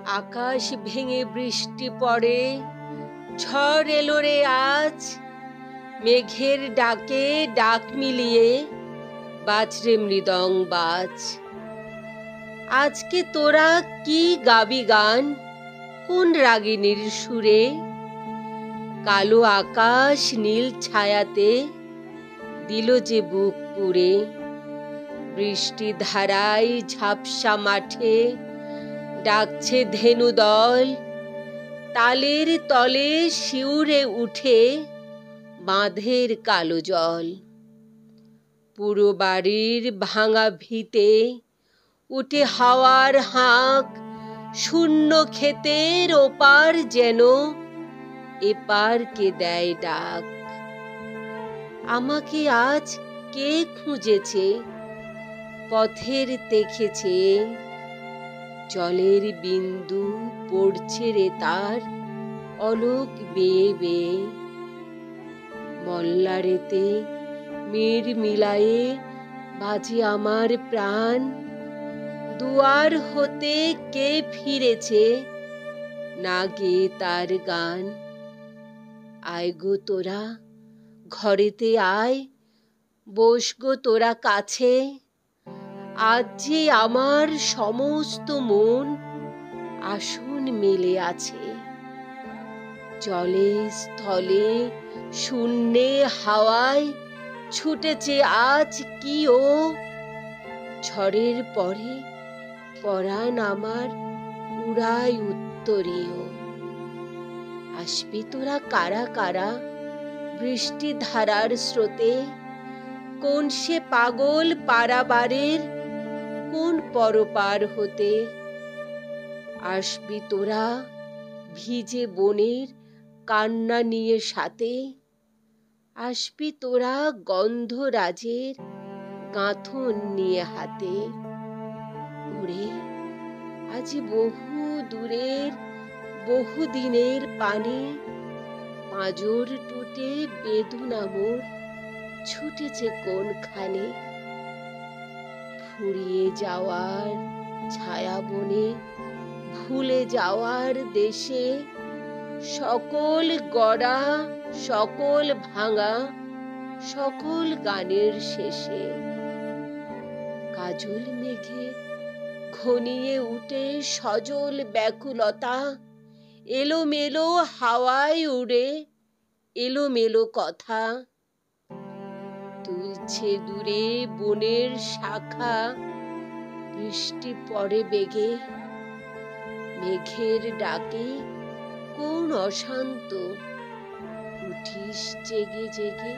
আকাশ ভেঙে বৃষ্টি পড়ে, ঝড় এলো রে আজ। মেঘের ডাকে ডাক মিলিয়ে বাজরে মৃদং বাজ। আজকে তোরা কি গাবি গান, কোন রাগিনীর সুরে? কালো আকাশ নীল ছায়াতে দিল যে বুক পুড়ে। বৃষ্টি ধারায় ঝাপসা মাঠে ডাকছে ধেনু দল। তালের তলে শিউরে উঠে বাঁধের কালো জল। পুরো বাড়ির ভাঙা ভিতে উঠে হাওয়ার হাঁক। শূন্য ক্ষেতের ওপার যেন এপার কে দেয় ডাক। আমাকে আজ কে খুঁজেছে পথের দেখেছে? জলের বিন্দু পড়ছে রে তার অলোক বেয়ে বেয়ে। মল্লারেতে মের মিলায়ে বাজে আমার প্রাণ। দুয়ার হতে কে ফিরেছে না গে তার গান। আয় গো তোরা ঘরেতে আয়, বস গো তোরা কাছে। আজ যে আমার সমস্ত মন আসন মেলে আছে। জলে স্থলে শূন্যে হাওয়ায় ছুটেছে আজ কি ও। ঝড়ের পরে পরাণ আমার উড়ায় উত্তরীয়। আসবি তোরা কারা কারা বৃষ্টি ধারার স্রোতে? কোন সে পাগল পারাবারের কোন পরপার হতে? আসবি তোরা ভিজে বনের কান্না নিয়ে সাথে? আসবি তোরা গন্ধরাজের গাঁথন নিয়ে হাতে? ওরে আজ বহু দূরের বহুদিনের পানে পাঁজর টুটে বেদনা মোর ছুটেছে কোনখানে? ফুরিয়ে যাওয়ার ছায়া বনে ভুলে যাওয়ার দেশে সকল গড়া সকল ভাঙা সকল গানের শেষে কাজল মেঘে ঘনিয়ে উঠে সজল ব্যাকুলতা। এলোমেলো হাওয়ায় উড়ে এলোমেলো কথা। তুলছে দূরে বনের শাখা বৃষ্টি পড়ে বেগে। মেঘের ডাকে কোন অশান্ত উঠিস জেগে জেগে।